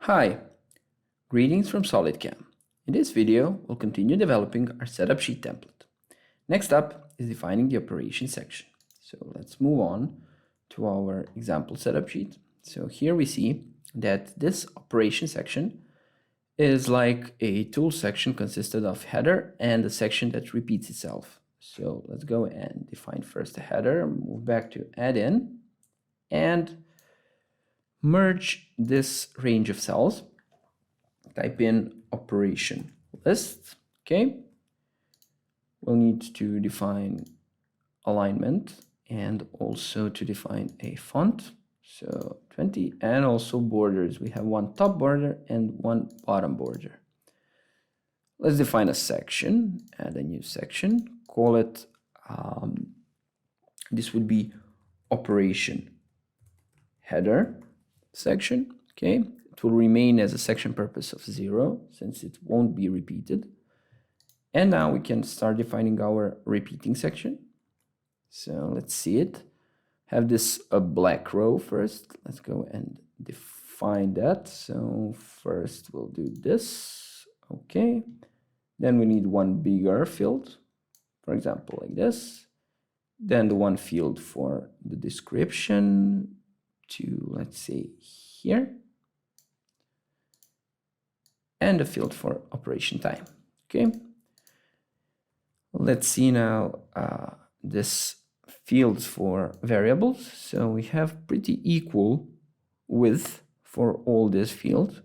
Hi, greetings from SolidCAM. In this video, we'll continue developing our setup sheet template. Next up is defining the operation section. So let's move on to our example setup sheet. So here we see that this operation section is like a tool section consisted of header and a section that repeats itself. So let's go and define first a header, move back to add in, and merge this range of cells. Type in operation list. Okay. We'll need to define alignment and also to define a font. So 20, and also borders. We have one top border and one bottom border. Let's define a section, add a new section, call it, this would be operation header section. Okay, it will remain as a section purpose of 0 since it won't be repeated. And now we can start defining our repeating section. So let's see it. Have this a black row first. Let's go and define that. So first we'll do this. Okay. Then we need one bigger field, for example, like this. Then the one field for the description to, let's say, here. And a field for operation time. Okay. Let's see now this fields for variables. So we have pretty equal width for all these fields.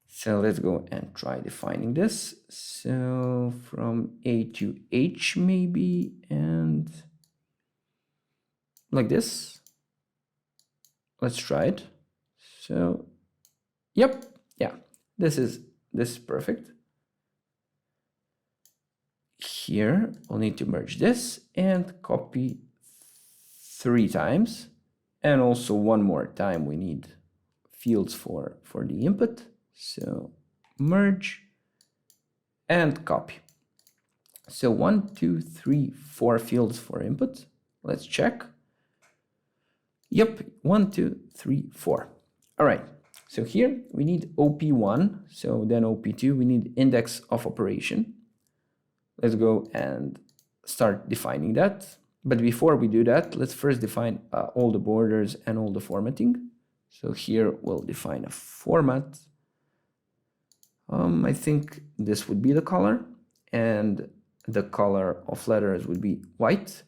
So let's go and try defining this. So from A to H maybe, and like this. Let's try it. So, yep, yeah, this is perfect. Here, we'll need to merge this and copy 3 times. And also one more time, we need fields for the input. So merge and copy. So 1, 2, 3, 4 fields for input. Let's check. Yep, 1, 2, 3, 4. All right, so here we need OP1. So then OP2, we need index of operation. Let's go and start defining that. But before we do that, let's first define all the borders and all the formatting. So here we'll define a format. I think this would be the color, and the color of letters would be white,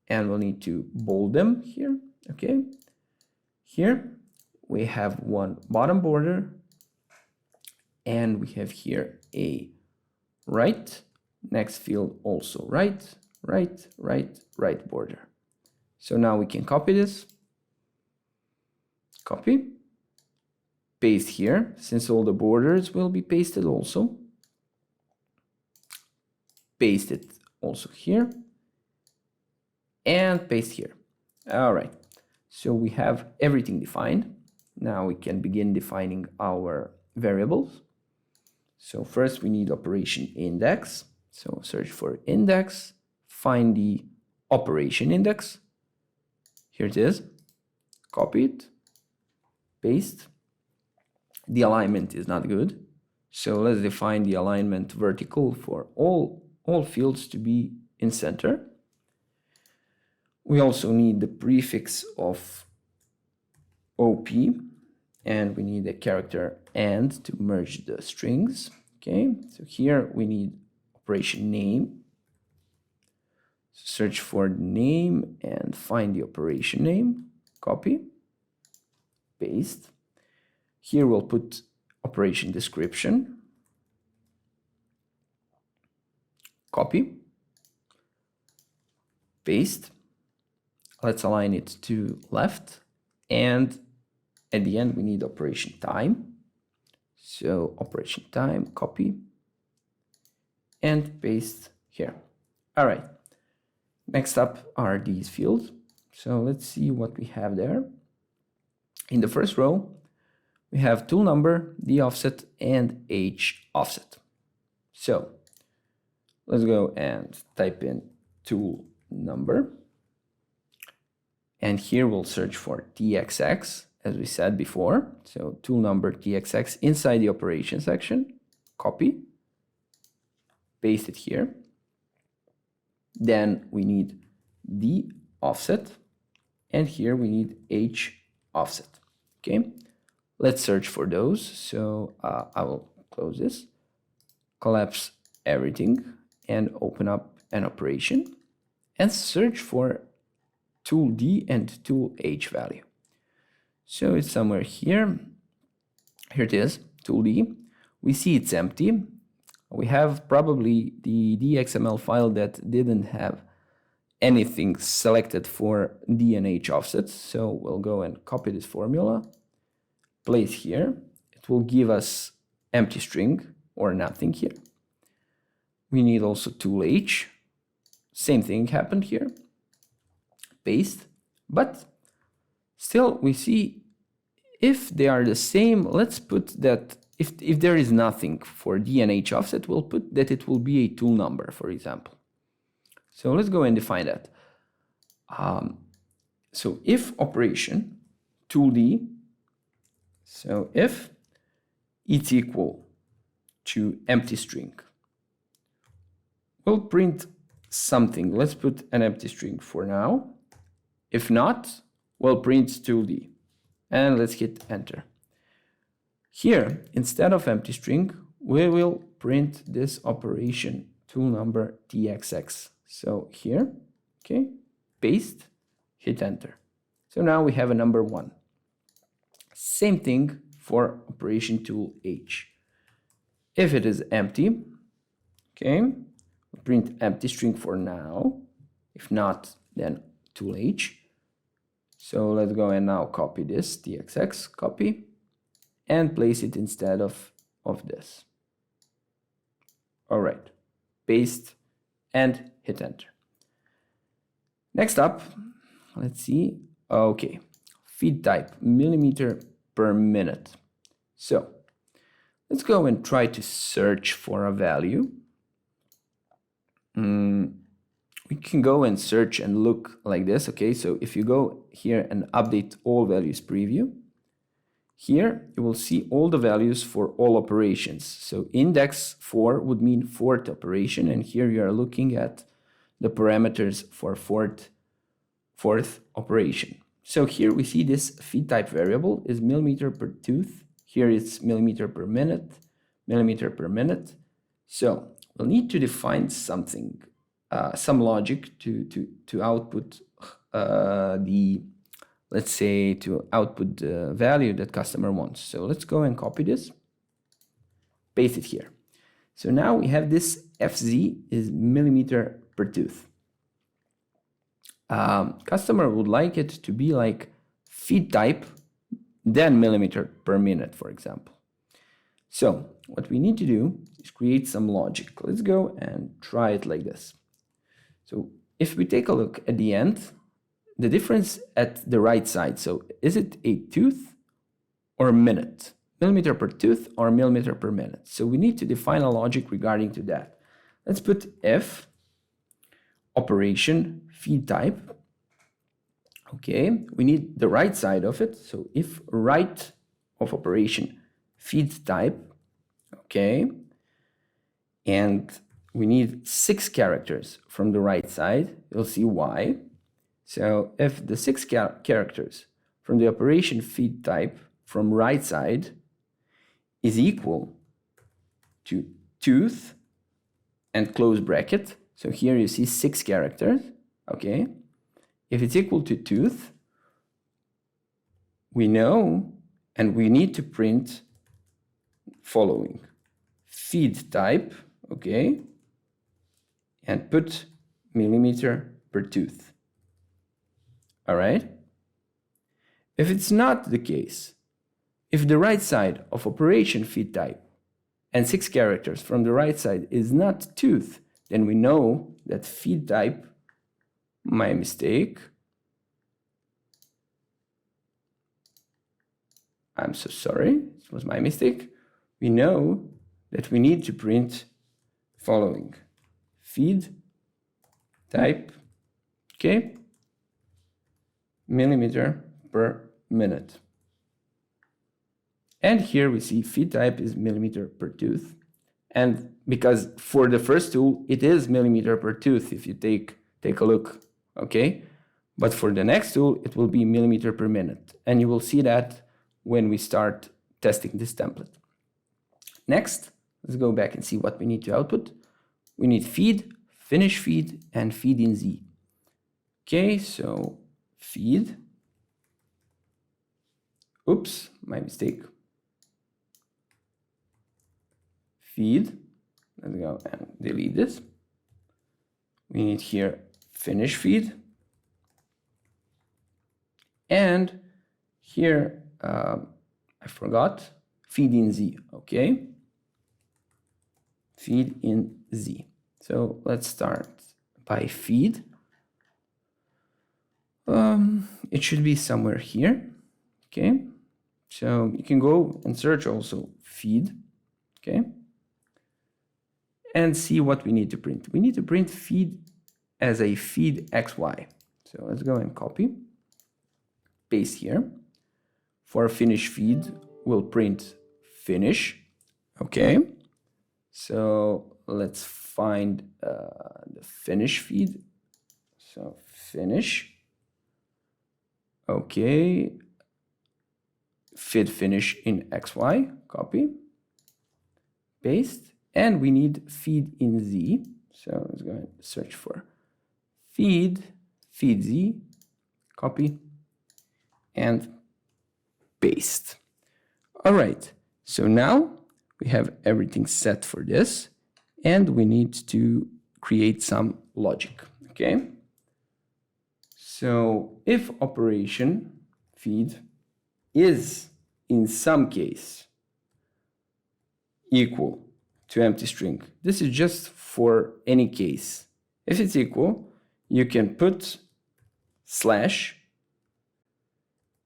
and we'll need to bold them here. Okay, here we have one bottom border, and we have here a right, next field also right border. So now we can copy this, copy, paste here, since all the borders will be pasted also. Paste it also here, and paste here. All right, so we have everything defined. Now we can begin defining our variables. So first we need operation index. So search for index, find the operation index. Here it is, copy it, paste. The alignment is not good, so let's define the alignment vertical for all fields to be in center. We also need the prefix of OP, and we need a character AND to merge the strings. Okay, so here we need operation name. Search for the name and find the operation name, copy, paste. Here we'll put operation description, copy, paste. Let's align it to left, and at the end we need operation time. So operation time, copy, and paste here. All right, next up are these fields. So let's see what we have there. In the first row, we have tool number, D offset, and H offset. So let's go and type in tool number. And here we'll search for TXX as we said before. So tool number TXX inside the operation section, copy, paste it here. Then we need D offset, and here we need H offset. Okay, let's search for those. So I will close this, collapse everything, and open up an operation and search for tool D and tool H value. So it's somewhere here. Here it is, tool D. We see it's empty. We have probably the DXML file that didn't have anything selected for D and H offsets. So we'll go and copy this formula, place here. It will give us empty string or nothing here. We need also tool H. Same thing happened here. Paste, but still we see if they are the same, let's put that if there is nothing for D and H offset, we'll put that it will be a tool number, for example. So let's go and define that. So if operation tool D, so if it's equal to empty string, we'll print something. Let's put an empty string for now. If not, we'll print tool D, and let's hit enter. Here, instead of empty string, we will print this operation tool number TXX. So here, okay, paste, hit enter. So now we have a number 1. Same thing for operation tool H. If it is empty, okay, we'll print empty string for now. If not, then tool H. So let's go and now copy this TXX, copy, and place it instead of this. All right, paste and hit enter. Next up, let's see. Okay, feed type millimeter per minute. So let's go and try to search for a value. We can go and search and look like this. Okay, so if you go here and update all values preview, here you will see all the values for all operations. So index 4 would mean 4th operation, and here you are looking at the parameters for 4th operation. So here we see this feed type variable is millimeter per tooth. Here it's millimeter per minute, millimeter per minute. So we'll need to define something, some logic to output let's say to output the value that customer wants. So let's go and copy this, paste it here. So now we have this FZ is millimeter per tooth. Customer would like it to be like feed type, then millimeter per minute, for example. So what we need to do is create some logic. Let's go and try it like this. So if we take a look at the end, the difference at the right side, so is it a tooth or a minute? Millimeter per tooth or millimeter per minute? So we need to define a logic regarding to that. Let's put if operation feed type. Okay, we need the right side of it. So if right of operation feed type, okay, and we need 6 characters from the right side. You'll see why. So if the 6 characters from the operation feed type from right side is equal to tooth and close bracket, so here you see 6 characters, okay? If it's equal to tooth, we know and we need to print following feed type, okay, and put millimeter per tooth. All right? If it's not the case, if the right side of operation feed type and 6 characters from the right side is not tooth, then we know that feed type, my mistake, I'm so sorry, it was my mistake. We know that we need to print following feed type, okay, millimeter per minute. And here we see feed type is millimeter per tooth. And because for the first tool, it is millimeter per tooth if you take a look, okay? But for the next tool, it will be millimeter per minute. And you will see that when we start testing this template. Next, let's go back and see what we need to output. We need feed, finish feed, and feed in Z. Okay, so feed. Oops, my mistake. Feed. Let's go and delete this. We need here finish feed. And here, I forgot, feed in Z, okay? Feed in Z. So let's start by feed. It should be somewhere here, okay? So you can go and search also feed, okay? And see what we need to print. We need to print feed as a feed XY. So let's go and copy, paste here. For finish feed, we'll print finish, okay? So let's find the finish feed. So finish, okay. Feed finish in XY, copy, paste, and we need feed in Z. So let's go and search for feed Z, copy, and paste. All right, so now we have everything set for this, and we need to create some logic, okay? So if operation feed is in some case equal to empty string, this is just for any case. If it's equal, you can put slash.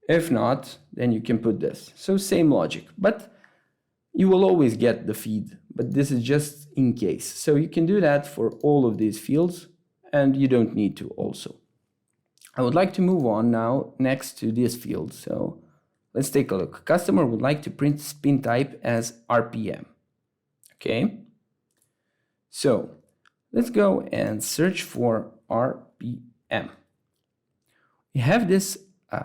If not, then you can put this. So same logic, but you will always get the feed, but this is just in case. So you can do that for all of these fields, and you don't need to also. I would like to move on now next to this field. So let's take a look. Customer would like to print spin type as RPM. Okay. So let's go and search for RPM. We have this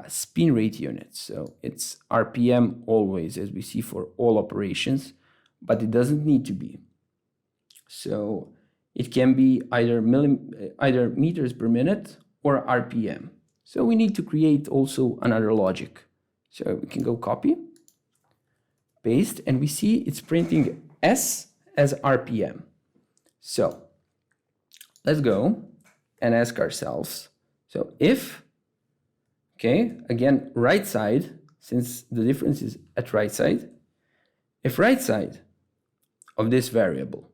spin rate unit. So it's RPM always, as we see for all operations, but it doesn't need to be. So it can be either meters per minute or RPM. So we need to create also another logic. So we can go copy, paste, and we see it's printing S as RPM. So let's go and ask ourselves, so if, okay, again, right side, since the difference is at right side, if right side of this variable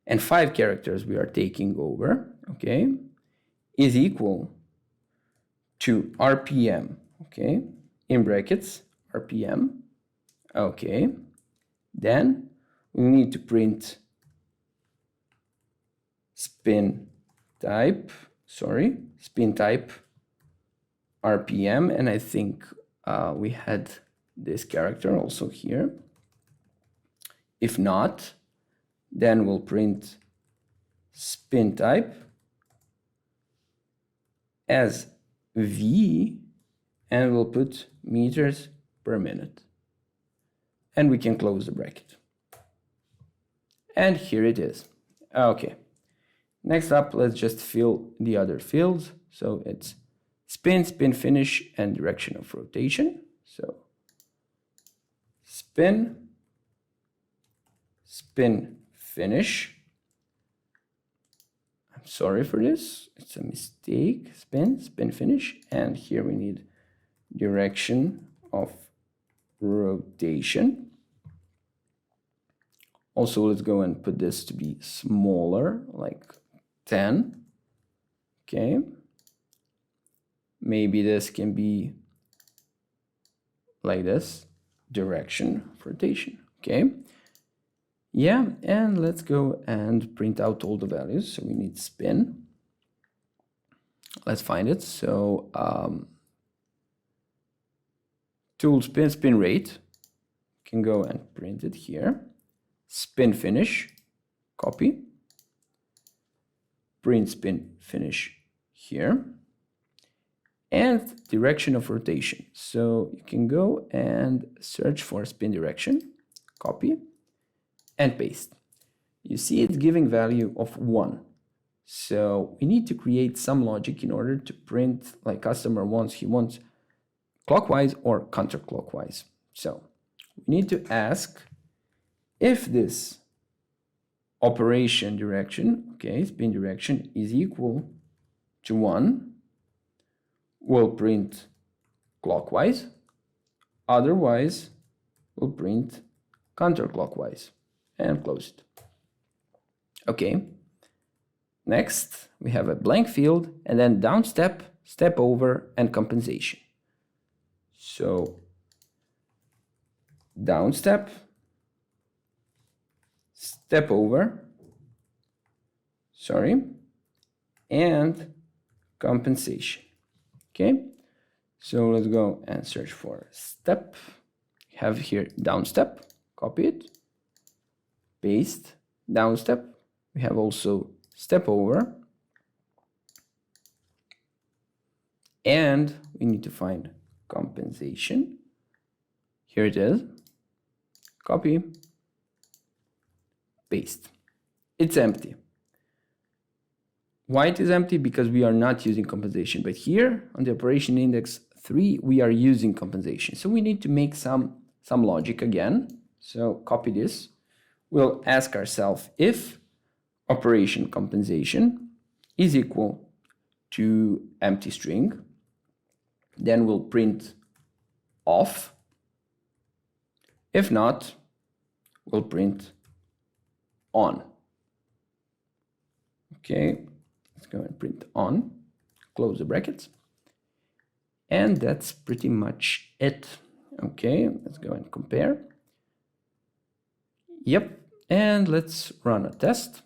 and 5 characters we are taking over, okay, is equal to RPM, okay, in brackets, RPM, okay, then we need to print spin type RPM, and I think we had this character also here. If not, then we'll print spin type as V, and we'll put meters per minute. And we can close the bracket. And here it is. Okay. Next up, let's just fill the other fields. So it's spin, spin finish, and direction of rotation. So spin, spin finish. I'm sorry for this. It's a mistake. Spin, spin finish. And here we need direction of rotation. Also, let's go and put this to be smaller, like 10. Okay. Maybe this can be like this, direction of rotation. Okay. Yeah, and let's go and print out all the values. So we need spin. Let's find it. So tool spin, spin rate. can go and print it here. Spin finish, copy. Print spin finish here. And direction of rotation. So you can go and search for spin direction, copy, and paste. You see it's giving value of 1. So we need to create some logic in order to print like customer wants. He wants clockwise or counterclockwise. So we need to ask if this operation direction, okay, spin direction is equal to 1, we'll print clockwise, otherwise we'll print counterclockwise, and close it. Okay, next we have a blank field and then down step, step over, and compensation. So down step, step over, and compensation. Okay, so let's go and search for step. Have here down step, copy it, paste, down step. We have also step over, and we need to find compensation. Here it is, copy, paste. It's empty. Why it is empty? Because we are not using compensation, but here on the operation index 3 we are using compensation. So we need to make some logic again. So copy this. We'll ask ourselves if operation compensation is equal to empty string, then we'll print off. If not, we'll print on. Okay, let's go and print on, close the brackets, and that's pretty much it. Okay, let's go and compare. Yep, and let's run a test.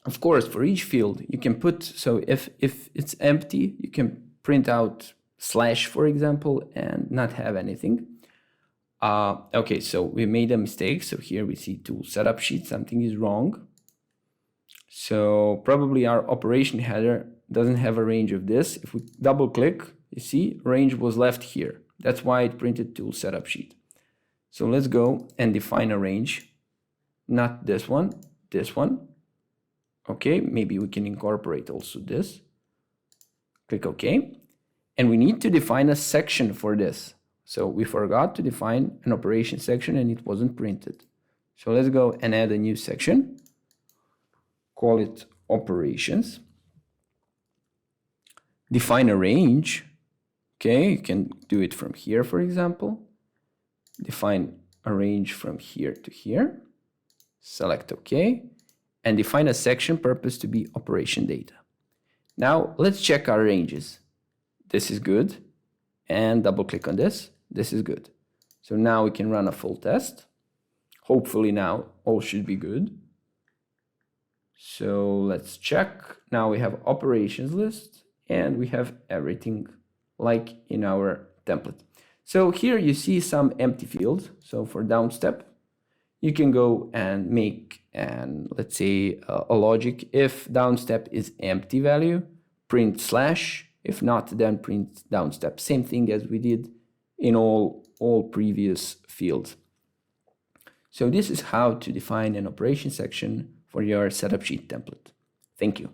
Of course, for each field you can put, so if it's empty, you can print out slash, for example, and not have anything. Okay, so we made a mistake. So here we see tool setup sheet, something is wrong. So probably our operation header doesn't have a range of this. If we double click, you see range was left here. That's why it printed tool setup sheet. So let's go and define a range, not this one, this one. Okay, maybe we can incorporate also this. Click OK. And we need to define a section for this. So we forgot to define an operation section and it wasn't printed. So let's go and add a new section. Call it operations. Define a range. Okay, you can do it from here, for example. Define a range from here to here. Select OK. And define a section purpose to be operation data. Now let's check our ranges. This is good. And double click on this. This is good. So now we can run a full test. Hopefully now all should be good. So let's check. Now we have operations list and we have everything like in our template. So here you see some empty fields. So for down step, you can go and make let's say a logic. If down step is empty value, print slash. If not, then print down step. Same thing as we did in all previous fields. So this is how to define an operation section for your setup sheet template. Thank you.